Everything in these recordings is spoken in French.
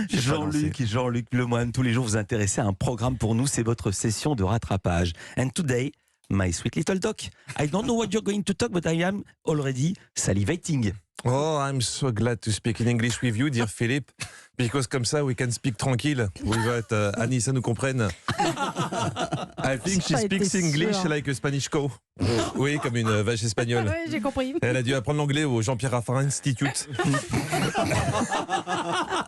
Jean-Luc Lemoine, tous les jours vous intéressez à un programme pour nous, c'est votre session de rattrapage. And today, my sweet little duck, I don't know what you're going to talk, but I am already salivating. Oh, I'm so glad to speak in English with you, dear Philippe, because comme ça, we can speak tranquille. Without Anissa nous comprenne. I think she speaks English like a Spanish cow. Oui, comme une vache espagnole. Oui, j'ai compris. Elle a dû apprendre l'anglais au Jean-Pierre Raffarin Institute.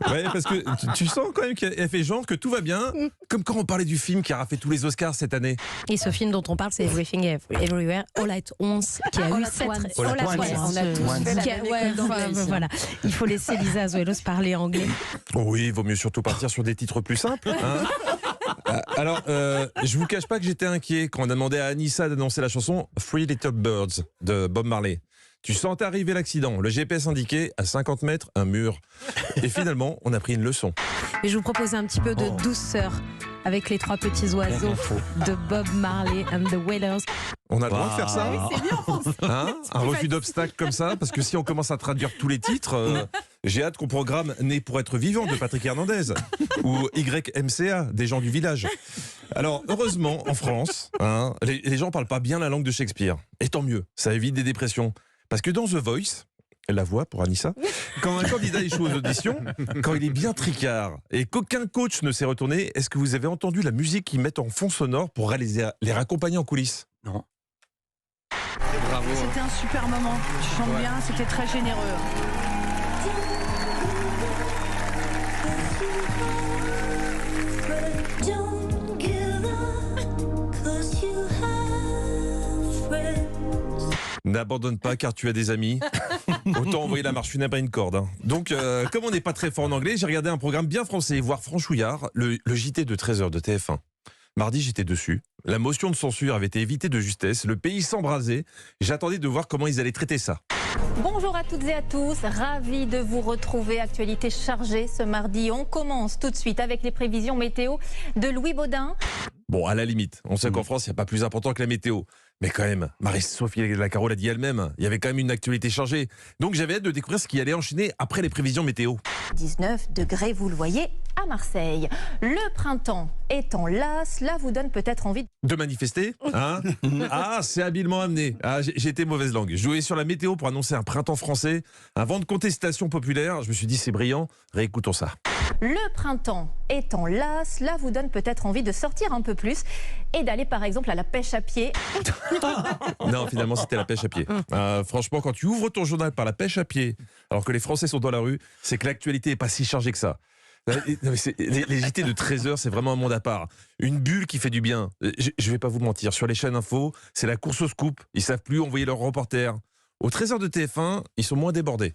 Ouais, parce que tu sens quand même qu'elle fait genre que tout va bien, comme quand on parlait du film qui a fait tous les Oscars cette année. Et ce film dont on parle, c'est Everything Everywhere All at Once, qui a eu 7... Voilà. Il faut laisser Lisa Azuelos parler anglais. Oh oui, il vaut mieux surtout partir sur des titres plus simples. Hein. Alors, je vous cache pas que j'étais inquiet quand on a demandé à Anissa d'annoncer la chanson Three Little Birds de Bob Marley. Tu sentais arriver l'accident, le GPS indiquait à 50 mètres un mur. Et finalement, on a pris une leçon. Et je vous propose un petit peu de douceur avec les 3 petits oiseaux de Bob Marley and the Wailers. On a le droit de faire ça? Oui, c'est bien. Hein, un refus d'obstacle comme ça? Parce que si on commence à traduire tous les titres, j'ai hâte qu'on programme Né pour être vivant de Patrick Hernandez ou YMCA des gens du village. Alors, heureusement, en France, hein, les gens parlent pas bien la langue de Shakespeare. Et tant mieux, ça évite des dépressions. Parce que dans The Voice, la voix pour Anissa, quand un candidat échoue aux auditions, quand il est bien tricard et qu'aucun coach ne s'est retourné, est-ce que vous avez entendu la musique qu'ils mettent en fond sonore pour les raccompagner en coulisses? Non. Bravo. C'était un super moment. Tu chantes bien, c'était très généreux. N'abandonne pas car tu as des amis. Autant envoyer la marche funèbre à une corde. Hein. Donc, comme on n'est pas très fort en anglais, j'ai regardé un programme bien français, voire franchouillard, le JT de 13h de TF1. Mardi, j'étais dessus. La motion de censure avait été évitée de justesse. Le pays s'embrasait. J'attendais de voir comment ils allaient traiter ça. Bonjour à toutes et à tous, ravi de vous retrouver. Actualité chargée ce mardi. On commence tout de suite avec les prévisions météo de Louis Baudin. Bon, à la limite, on sait qu'en France, il n'y a pas plus important que la météo. Mais quand même, Marie-Sophie Lacaro l'a dit elle-même, il y avait quand même une actualité chargée. Donc j'avais hâte de découvrir ce qui allait enchaîner après les prévisions météo. 19 degrés, vous le voyez, à Marseille. Le printemps étant là, cela vous donne peut-être envie de manifester, hein? Ah, c'est habilement amené. Ah, j'ai été mauvaise langue. Je jouais sur la météo pour annoncer un printemps français, un vent de contestation populaire. Je me suis dit, c'est brillant, réécoutons ça. Le printemps étant là, cela vous donne peut-être envie de sortir un peu plus et d'aller par exemple à la pêche à pied. Non, finalement, c'était la pêche à pied. Franchement, quand tu ouvres ton journal par la pêche à pied, alors que les Français sont dans la rue, c'est que l'actualité n'est pas si chargée que ça. Les JT de 13h, c'est vraiment un monde à part. Une bulle qui fait du bien. Je ne vais pas vous mentir, sur les chaînes info, c'est la course au scoop. Ils ne savent plus envoyer leurs reporters. Au 13h de TF1, ils sont moins débordés.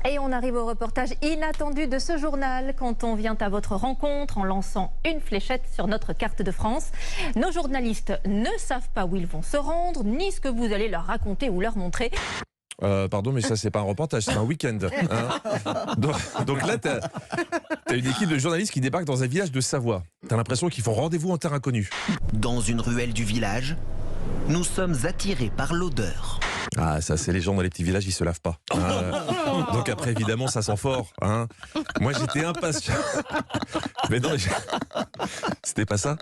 Et on arrive au reportage inattendu de ce journal quand on vient à votre rencontre en lançant une fléchette sur notre carte de France. Nos journalistes ne savent pas où ils vont se rendre, ni ce que vous allez leur raconter ou leur montrer. Pardon, mais ça, c'est pas un reportage, c'est un week-end. Hein. Donc là, t'as une équipe de journalistes qui débarquent dans un village de Savoie. T'as l'impression qu'ils font rendez-vous en terre inconnue. Dans une ruelle du village, nous sommes attirés par l'odeur. Ah, ça, c'est les gens dans les petits villages, ils se lavent pas. Donc après, évidemment, ça sent fort. Hein. Moi, j'étais impatient. Mais non, c'était pas ça.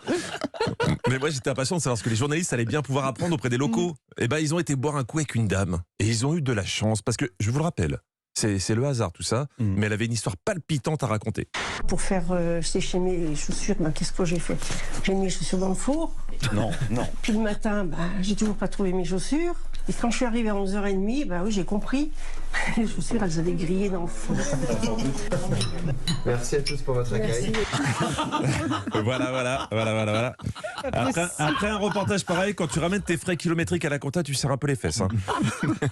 Mais moi, j'étais impatient de savoir ce que les journalistes allaient bien pouvoir apprendre auprès des locaux. Et ben, ils ont été boire un coup avec une dame. Et ils ont eu de la chance. Parce que, je vous le rappelle, c'est le hasard tout ça, mais elle avait une histoire palpitante à raconter. Pour faire sécher mes chaussures, qu'est-ce que j'ai fait? J'ai mis mes chaussures dans le four. Non. Puis le matin, j'ai toujours pas trouvé mes chaussures. Et quand je suis arrivée à 11h30, oui, j'ai compris. Les chaussures, elles avaient grillé dans le four. Merci à tous pour votre accueil. Voilà. Après un reportage pareil, quand tu ramènes tes frais kilométriques à la compta, tu serres un peu les fesses. Hein.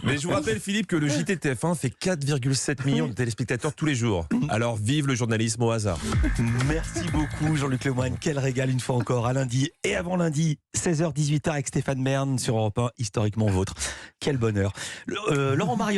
Mais je vous rappelle, Philippe, que le JT de TF1 fait 4,7 millions de téléspectateurs tous les jours. Alors vive le journalisme au hasard. Merci beaucoup Jean-Luc Lemoine, quel régal une fois encore, à lundi et avant lundi, 16h-18h avec Stéphane Bern sur Europe 1, historiquement vôtre. Quel bonheur. Laurent Mariotte